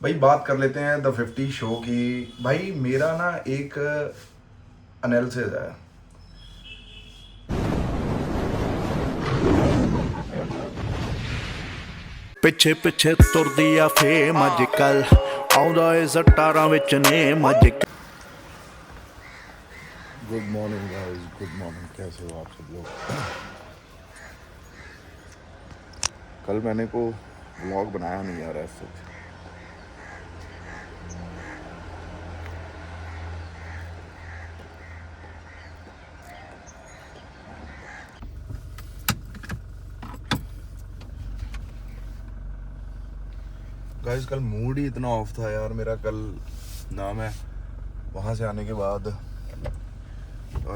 भाई बात कर लेते हैं द 50 शो की। भाई मेरा ना एक एनालिसिस है। ਪਿੱਛੇ ਪਿੱਛੇ ਤੁਰਦੀ ਆ ਫੇਮ ਅੱਜ ਕੱਲ ਆਉਂਦਾ ਏ ਸਟਾਰਾਂ ਵਿੱਚ ਨੇਮ ਅੱਜ good morning guys, good morning. कैसे हो आप सब लोग? कल मैंने को व्लॉग बनाया नहीं यार ऐसे। गाइस कल मूड ही इतना ऑफ था यार मेरा। कल ना मैं वहाँ से आने के बाद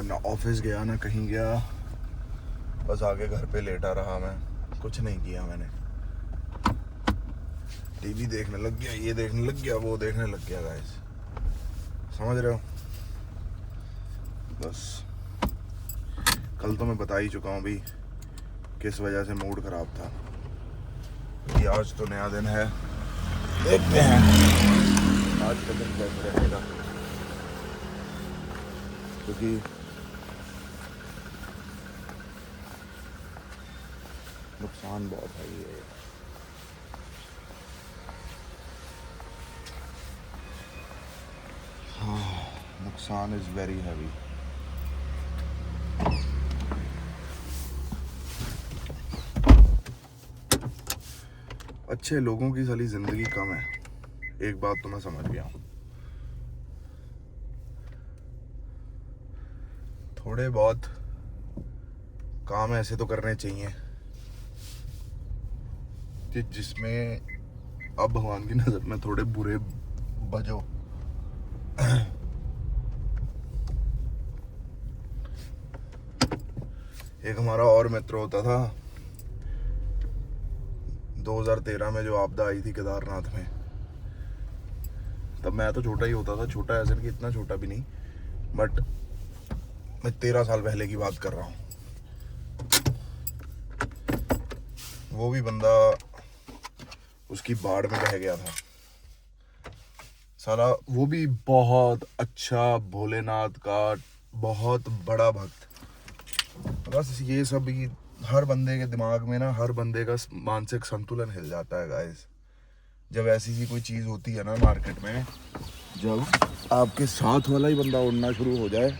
ना ऑफिस गया ना कहीं गया, बस आके घर पे लेटा रहा। मैं कुछ नहीं किया। मैंने टीवी देखने लग गया, ये देखने लग गया, वो देखने लग गया। गाइस समझ रहे हो? बस कल तो मैं बता ही चुका हूँ भाई किस वजह से मूड खराब था। कि आज तो नया दिन है, देखते हैं आज का दिन कैसे रहेगा। क्योंकि नुकसान बहुत है ये। हाँ, नुकसान इज वेरी हैवी। अच्छे लोगों की साली जिंदगी कम है, एक बात तो मैं समझ गया हूँ। थोड़े बहुत काम ऐसे तो करने चाहिए कि जिसमें अब भगवान की नज़र में थोड़े बुरे बजो। एक हमारा और मित्र होता था 2013 में, जो आपदा आई थी केदारनाथ में। तब मैं तो छोटा ही होता था, छोटा ऐसे कि इतना छोटा भी नहीं, बट मैं 13 साल पहले की बात कर रहा हूँ। वो भी बंदा उसकी बाढ़ में बह गया था साला। वो भी बहुत अच्छा भोलेनाथ का बहुत बड़ा भक्त। बस ये सब ही हर बंदे के दिमाग में ना, हर बंदे का मानसिक संतुलन हिल जाता है गाइस जब ऐसी सी कोई चीज़ होती है ना मार्केट में। जब आपके साथ वाला ही बंदा उड़ना शुरू हो जाए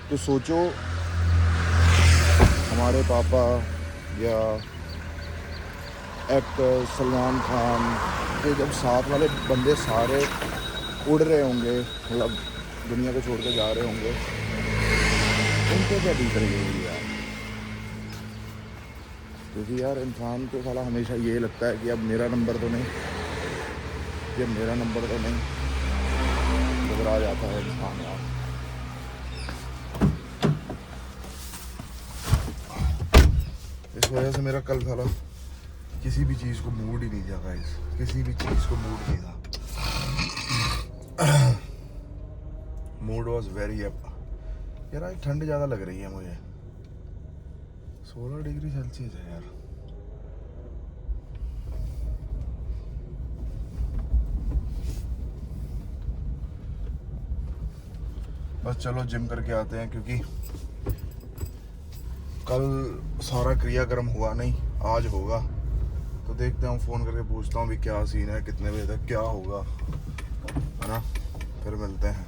तो सोचो हमारे पापा या एक्टर सलमान खान के जब साथ वाले बंदे सारे उड़ रहे होंगे, मतलब दुनिया को छोड़ के जा रहे होंगे, उनको क्या बीत रही होगी यार। क्योंकि यार इंसान को साला हमेशा ये लगता है कि अब मेरा नंबर तो नहीं, जब मेरा नंबर तो नहीं, घबरा जाता है इंसान यार। इस वजह से मेरा कल साला किसी भी चीज़ को मूड ही नहीं था गाइस, किसी भी चीज़ को मूड नहीं था। Mood was very up. यार आज ठंड ज़्यादा लग रही है मुझे, 16 डिग्री सेल्सियस है यार। बस चलो जिम करके आते हैं, क्योंकि कल सारा क्रियाक्रम हुआ नहीं, आज होगा। तो देखते हैं, फ़ोन करके पूछता हूँ भी क्या सीन है, कितने बजे तक क्या होगा, है ना? फिर मिलते हैं,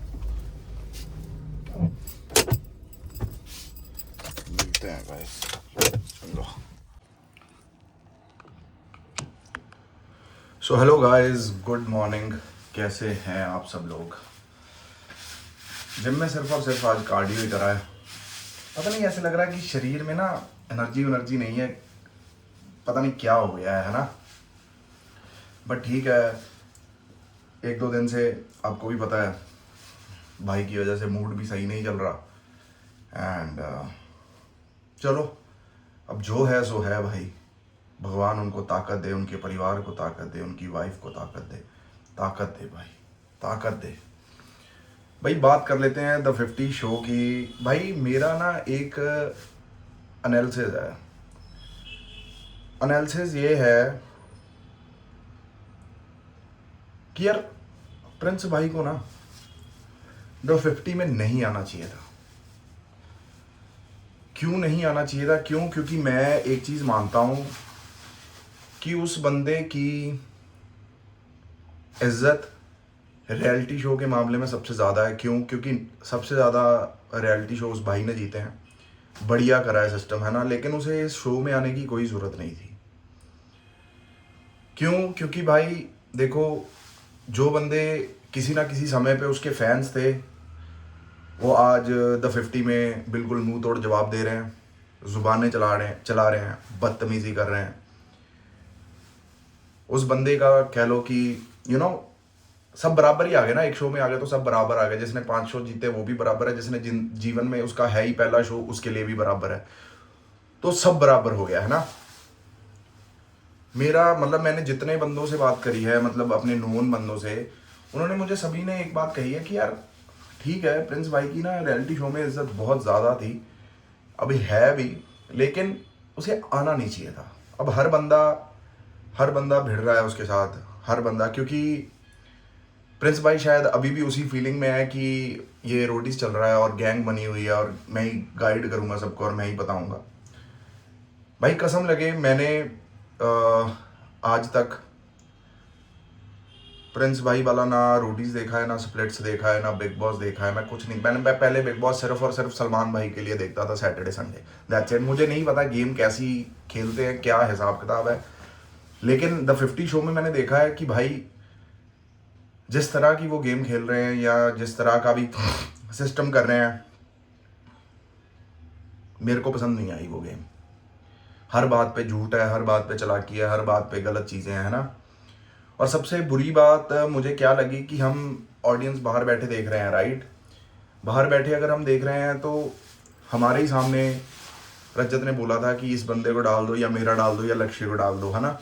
गाइस। चलो so hello guys, good morning. कैसे हैं आप सब लोग? जिम में सिर्फ और सिर्फ आज कार्डियो ही करा है। पता नहीं, ऐसे लग रहा है कि शरीर में ना एनर्जी नहीं है, पता नहीं क्या हो गया है ना? बट ठीक है, एक दो दिन से आपको भी पता है भाई की वजह से मूड भी सही नहीं चल रहा। एंड चलो अब जो है सो है भाई। भगवान उनको ताकत दे, उनके परिवार को ताकत दे, उनकी वाइफ को ताकत दे भाई, ताकत दे। भाई बात कर लेते हैं द 50 शो की। भाई मेरा ना एक एनालिसिस है। एनालिसिस ये है कि यार प्रिंस भाई को ना द 50 में नहीं आना चाहिए था। क्यों नहीं आना चाहिए था? क्योंकि मैं एक चीज़ मानता हूँ कि उस बंदे की इज्जत रियलिटी शो के मामले में सबसे ज़्यादा है। क्योंकि सबसे ज़्यादा रियलिटी शो उस भाई ने जीते हैं, बढ़िया करा है सिस्टम, है ना। लेकिन उसे इस शो में आने की कोई ज़रूरत नहीं थी। क्योंकि भाई देखो, जो बंदे किसी ना किसी समय पे उसके फैंस थे, वो आज द 50 में बिल्कुल मुंह तोड़ जवाब दे रहे हैं, जुबानें चला रहे हैं, बदतमीजी कर रहे हैं। उस बंदे का कह लो कि सब बराबर ही आ गए ना। एक शो में आ गए तो सब बराबर आ गए। जिसने 5 शो जीते वो भी बराबर है, जिसने जीवन में उसका है ही पहला शो उसके लिए भी बराबर है। तो सब बराबर हो गया, है ना। मेरा मतलब, मैंने जितने बंदों से बात करी है, मतलब अपने नोन बंदों से, उन्होंने मुझे सभी ने एक बात कही है कि यार ठीक है, प्रिंस भाई की ना रियलिटी शो में इज्जत बहुत ज़्यादा थी, अभी है भी, लेकिन उसे आना नहीं चाहिए था। अब हर बंदा भिड़ रहा है उसके साथ, हर बंदा, क्योंकि प्रिंस भाई शायद अभी भी उसी फीलिंग में है कि ये रोडीज चल रहा है और गैंग बनी हुई है और मैं ही गाइड करूँगा सबको और मैं ही बताऊँगा। भाई कसम लगे, मैंने आज तक प्रिंस भाई वाला ना रोडीज देखा है, ना स्प्लिट्स देखा है, ना बिग बॉस देखा है। मैं कुछ नहीं, मैं पहले बिग बॉस सिर्फ और सिर्फ सलमान भाई के लिए देखता था, सैटरडे संडे, दैट्स इट। मुझे नहीं पता गेम कैसी खेलते हैं, क्या हिसाब किताब है। लेकिन द 50 शो में मैंने देखा है कि भाई जिस तरह की वो गेम खेल रहे हैं या जिस तरह का भी सिस्टम कर रहे हैं, मेरे को पसंद नहीं आई वो गेम। हर बात पे झूठ है, हर बात पे चालाकी है, हर बात पे गलत चीज़ें हैं, है ना। और सबसे बुरी बात मुझे क्या लगी कि हम ऑडियंस बाहर बैठे देख रहे हैं, राइट। बाहर बैठे अगर हम देख रहे हैं तो हमारे ही सामने रजत ने बोला था कि इस बंदे को डाल दो या मेरा डाल दो या लक्ष्य को डाल दो, है ना।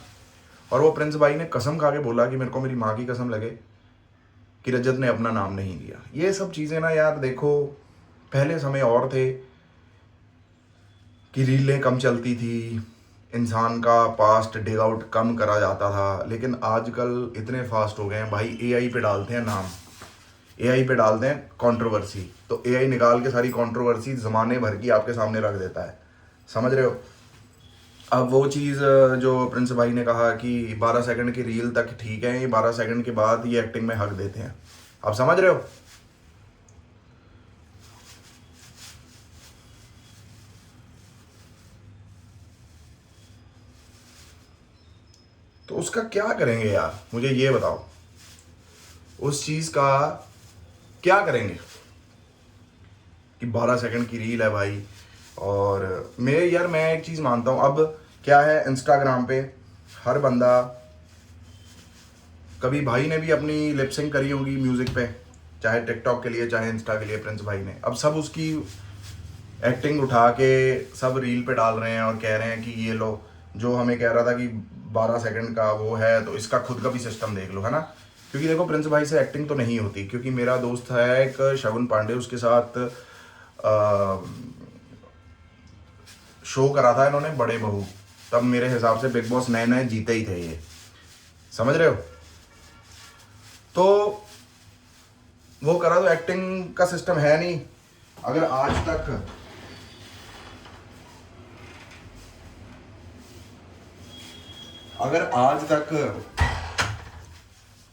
और वो प्रिंस भाई ने कसम खा के बोला कि मेरे को मेरी माँ की कसम लगे कि रजत ने अपना नाम नहीं लिया। ये सब चीज़ें ना यार देखो, पहले समय और थे कि रीलें कम चलती थी, इंसान का पास्ट डिग आउट कम करा जाता था। लेकिन आजकल इतने फास्ट हो गए हैं भाई, एआई पे डालते हैं नाम, एआई पे डालते हैं कंट्रोवर्सी, तो एआई निकाल के सारी कंट्रोवर्सी ज़माने भर की आपके सामने रख देता है, समझ रहे हो। अब वो चीज़ जो प्रिंस भाई ने कहा कि 12 सेकंड की रील तक ठीक है, ये 12 सेकंड के बाद ये एक्टिंग में हक देते हैं, आप समझ रहे हो। तो उसका क्या करेंगे यार, मुझे ये बताओ, उस चीज़ का क्या करेंगे कि 12 सेकंड की रील है भाई। और मैं एक चीज़ मानता हूँ, अब क्या है, इंस्टाग्राम पे हर बंदा, कभी भाई ने भी अपनी लिपसिंग करी होगी म्यूज़िक पे, चाहे टिकटॉक के लिए चाहे इंस्टा के लिए, प्रिंस भाई ने, अब सब उसकी एक्टिंग उठा के सब रील पे डाल रहे हैं और कह रहे हैं कि ये लो, जो हमें कह रहा था कि 12 सेकंड का वो है तो इसका खुद का भी सिस्टम देख लो, है ना। क्योंकि देखो प्रिंस भाई से एक्टिंग तो नहीं होती, क्योंकि मेरा दोस्त है एक शगुन पांडे, उसके साथ शो करा था इन्होंने बड़े बहू, तब मेरे हिसाब से बिग बॉस नए नए जीते ही थे ये, समझ रहे हो। तो वो करा, तो एक्टिंग का सिस्टम है नहीं। अगर आज तक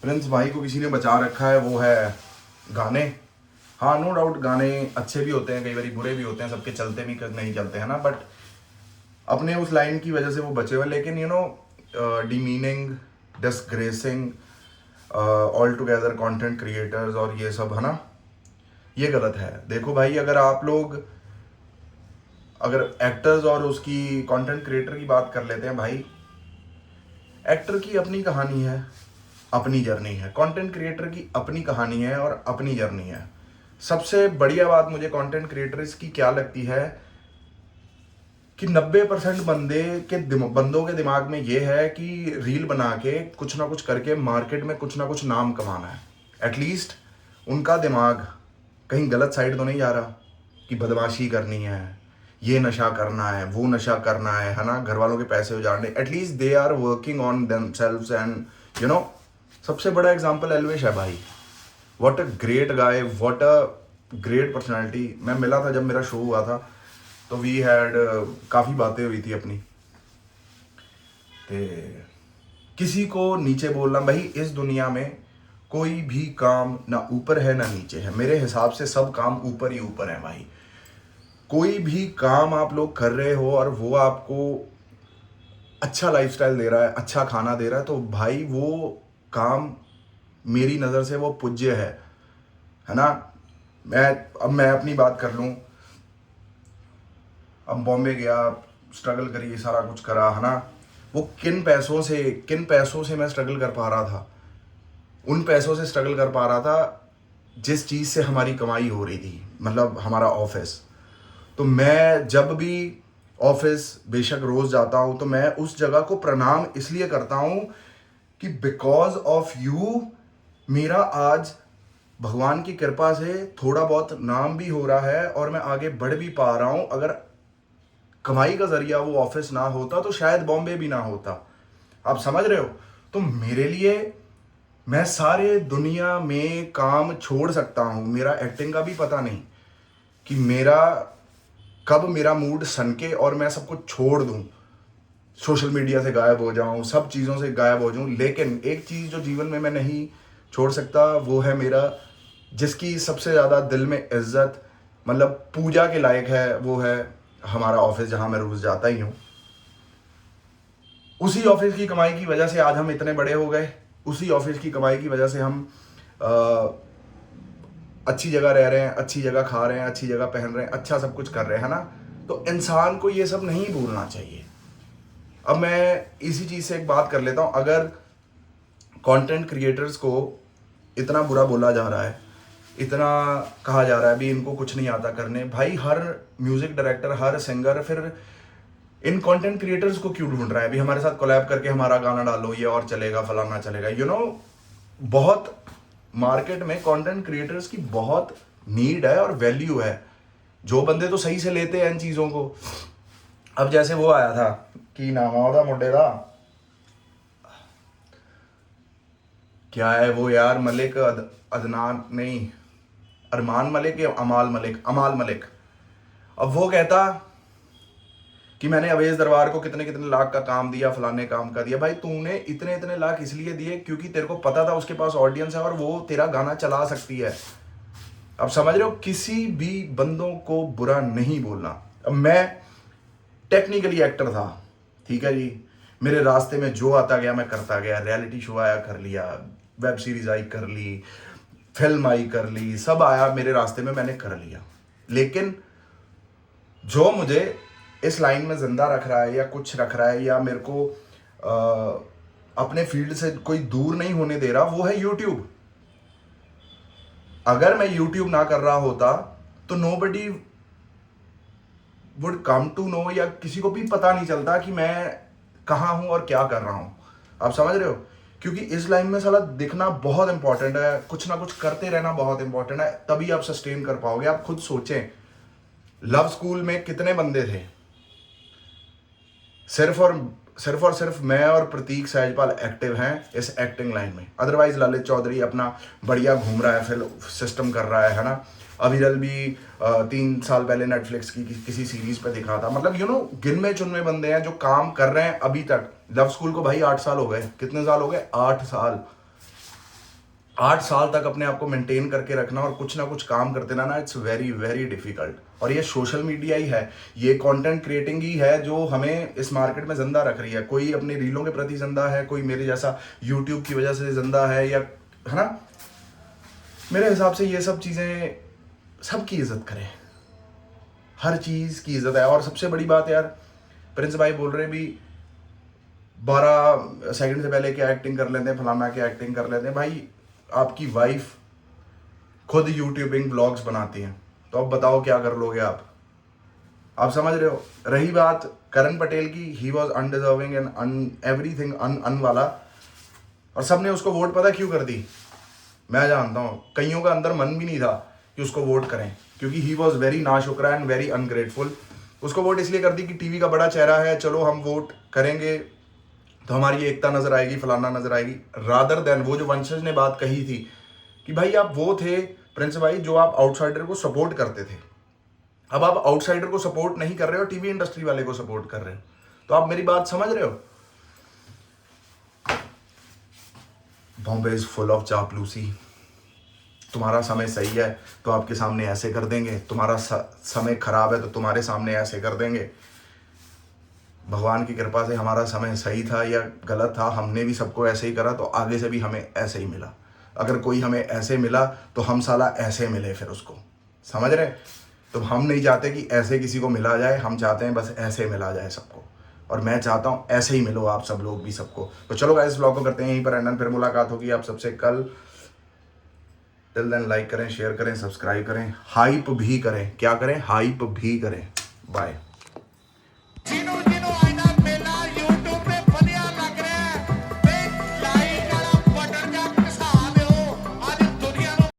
प्रिंस भाई को किसी ने बचा रखा है, वो है गाने। हाँ, नो डाउट गाने अच्छे भी होते हैं, कई बार बुरे भी होते हैं, सबके चलते भी नहीं चलते हैं ना, बट अपने उस लाइन की वजह से वो बचे हुए। लेकिन demeaning, disgracing all together content creators और ये सब, है ना, ये गलत है। देखो भाई, अगर एक्टर्स और उसकी कंटेंट क्रिएटर की बात कर लेते हैं भाई, एक्टर की अपनी कहानी है, अपनी जर्नी है, कंटेंट क्रिएटर की अपनी कहानी है और अपनी जर्नी है। सबसे बढ़िया बात मुझे कंटेंट क्रिएटर्स की क्या लगती है कि 90% बंदों के दिमाग में ये है कि रील बना के कुछ ना कुछ करके मार्केट में कुछ ना कुछ नाम कमाना है। एटलीस्ट उनका दिमाग कहीं गलत साइड तो नहीं जा रहा कि बदमाशी करनी है, ये नशा करना है, वो नशा करना है ना, घर वालों के पैसे उजाड़ने। At least they are working on themselves and सबसे बड़ा एग्जाम्पल एलवेश है भाई। What a great guy, what a great personality. मैं मिला था जब मेरा शो हुआ था, तो वी हैड काफ़ी बातें हुई थी अपनी। ते किसी को नीचे बोलना भाई, इस दुनिया में कोई भी काम ना ऊपर है ना नीचे है। मेरे हिसाब से सब काम ऊपर ही ऊपर है भाई। कोई भी काम आप लोग कर रहे हो और वो आपको अच्छा लाइफस्टाइल दे रहा है, अच्छा खाना दे रहा है, तो भाई वो काम मेरी नज़र से वो पूज्य है ना। मैं अपनी बात कर लूँ। अब बॉम्बे गया, स्ट्रगल करी, ये सारा कुछ करा, है ना। वो किन पैसों से मैं स्ट्रगल कर पा रहा था। उन पैसों से स्ट्रगल कर पा रहा था जिस चीज़ से हमारी कमाई हो रही थी, मतलब हमारा ऑफिस। तो मैं जब भी ऑफिस बेशक रोज़ जाता हूँ, तो मैं उस जगह को प्रणाम इसलिए करता हूँ कि बिकॉज ऑफ यू मेरा आज भगवान की कृपा से थोड़ा बहुत नाम भी हो रहा है और मैं आगे बढ़ भी पा रहा हूँ। अगर कमाई का जरिया वो ऑफिस ना होता तो शायद बॉम्बे भी ना होता। आप समझ रहे हो। तो मेरे लिए मैं सारे दुनिया में काम छोड़ सकता हूँ। मेरा एक्टिंग का भी पता नहीं कि कब मेरा मूड सनके और मैं सब कुछ छोड़ दूँ, सोशल मीडिया से गायब हो जाऊँ, सब चीज़ों से गायब हो जाऊँ। लेकिन एक चीज़ जो जीवन में मैं नहीं छोड़ सकता वो है मेरा, जिसकी सबसे ज़्यादा दिल में इज्जत, मतलब पूजा के लायक है, वो है हमारा ऑफिस, जहाँ मैं रोज़ जाता ही हूँ। उसी ऑफिस की कमाई की वजह से आज हम इतने बड़े हो गए। उसी ऑफिस की कमाई की वजह से हम अच्छी जगह रह रहे हैं, अच्छी जगह खा रहे हैं, अच्छी जगह पहन रहे हैं, अच्छा सब कुछ कर रहे हैं ना। तो इंसान को ये सब नहीं भूलना चाहिए। अब मैं इसी चीज़ से एक बात कर लेता हूँ। अगर कंटेंट क्रिएटर्स को इतना बुरा बोला जा रहा है, इतना कहा जा रहा है भी इनको कुछ नहीं आता करने, भाई हर म्यूजिक डायरेक्टर, हर सिंगर फिर इन कंटेंट क्रिएटर्स को क्यों ढूंढ रहा है भी हमारे साथ कोलैब करके हमारा गाना डालो, ये और चलेगा, फलाना चलेगा। यू नो, बहुत मार्केट में कंटेंट क्रिएटर्स की बहुत नीड है और वैल्यू है। जो बंदे तो सही से लेते हैं इन चीज़ों को। अब जैसे वो आया था, की नाम है मुंडे का, क्या है वो यार, मलिक अदनान नहीं, अरमान मलिक या अमाल मलिक। अब वो कहता कि मैंने अवेश दरबार को कितने कितने लाख का काम दिया, फलाने काम का दिया। भाई तूने इतने इतने लाख इसलिए दिए क्योंकि तेरे को पता था उसके पास ऑडियंस है और वो तेरा गाना चला सकती है। अब समझ रहे हो, किसी भी बंदों को बुरा नहीं बोलना। अब मैं टेक्निकली एक्टर था, ठीक है जी, मेरे रास्ते में जो आता गया मैं करता गया। रियलिटी शो आया कर लिया, वेब सीरीज आई कर ली, फिल्म आई कर ली, सब आया मेरे रास्ते में, मैंने कर लिया। लेकिन जो मुझे इस लाइन में जिंदा रख रहा है या कुछ रख रहा है या मेरे को अपने फील्ड से कोई दूर नहीं होने दे रहा, वो है यूट्यूब। अगर मैं यूट्यूब ना कर रहा होता तो nobody would come to know, या किसी को भी पता नहीं चलता कि मैं कहाँ हूँ और क्या कर रहा हूँ। आप समझ रहे हो। क्योंकि इस लाइन में साला दिखना बहुत इंपॉर्टेंट है, कुछ ना कुछ करते रहना बहुत इंपॉर्टेंट है, तभी आप सस्टेन कर पाओगे। आप खुद सोचें, लव स्कूल में कितने बंदे थे, सिर्फ और सिर्फ मैं और प्रतीक सहजपाल एक्टिव हैं इस एक्टिंग लाइन में। अदरवाइज ललित चौधरी अपना बढ़िया घूम रहा है, फिर सिस्टम कर रहा है ना। अविरल भी 3 साल पहले नेटफ्लिक्स की किसी सीरीज पे दिखा था। मतलब यू नो, गिनवे चुनवे बंदे हैं जो काम कर रहे हैं अभी तक। लव स्कूल को भाई 8 साल हो गए। कितने साल हो गए? 8 साल। 8 साल तक अपने आप को मेंटेन करके रखना और कुछ ना कुछ काम करते रहना, इट्स वेरी वेरी डिफिकल्ट। और ये सोशल मीडिया ही है, ये कंटेंट क्रिएटिंग ही है जो हमें इस मार्केट में जिंदा रख रही है। कोई अपनी रीलों के प्रति जिंदा है, कोई मेरे जैसा यूट्यूब की वजह से जिंदा है, या है ना। मेरे हिसाब से ये सब चीज़ें सबकी इज्जत करें, हर चीज़ की इज्जत है। और सबसे बड़ी बात यार, प्रिंस भाई बोल रहे भी 12 सेकंड से पहले क्या एक्टिंग कर लेते हैं, फलाना क्या एक्टिंग कर लेते हैं। भाई आपकी वाइफ खुद यूट्यूबिंग ब्लॉग्स बनाती हैं, तो अब बताओ क्या कर लोगे आप समझ रहे हो। रही बात करण पटेल की, he was undeserving and everything अन वाला, और सबने उसको वोट पता क्यों कर दी? मैं जानता हूँ, कईयों का अंदर मन भी नहीं था कि उसको वोट करें, क्योंकि ही वॉज वेरी नाशुक्रा एंड वेरी अनग्रेटफुल। उसको वोट इसलिए कर दी कि टीवी का बड़ा चेहरा है, चलो हम वोट करेंगे, तो हमारी एकता नजर आएगी, फलाना नजर आएगी, रादर देन वो जो वंशज ने बात कही थी कि भाई आप वो थे प्रिंस भाई जो आप आउटसाइडर को सपोर्ट करते थे, अब आप आउटसाइडर को सपोर्ट नहीं कर रहे हो, टीवी इंडस्ट्री वाले को सपोर्ट कर रहे हो। तो आप मेरी बात समझ रहे हो? बॉम्बे इज फुल ऑफ चापलूसी। तुम्हारा समय सही है तो आपके सामने ऐसे कर देंगे, तुम्हारा समय खराब है तो तुम्हारे सामने ऐसे कर देंगे। भगवान की कृपा से हमारा समय सही था या गलत था, हमने भी सबको ऐसे ही करा तो आगे से भी हमें ऐसे ही मिला। अगर कोई हमें ऐसे मिला तो हम साला ऐसे मिले फिर उसको, समझ रहे? तो हम नहीं चाहते कि ऐसे किसी को मिला जाए, हम चाहते हैं बस ऐसे मिला जाए सबको। और मैं चाहता हूँ ऐसे ही मिलो आप सब लोग भी सबको। तो चलो गाइस, इस व्लॉग को करते हैं यहीं पर एंड, फिर मुलाकात होगी आप सबसे कल। टिल देन लाइक करें, शेयर करें, सब्सक्राइब करें, हाइप भी करें। क्या करें? हाइप भी करें। बाय।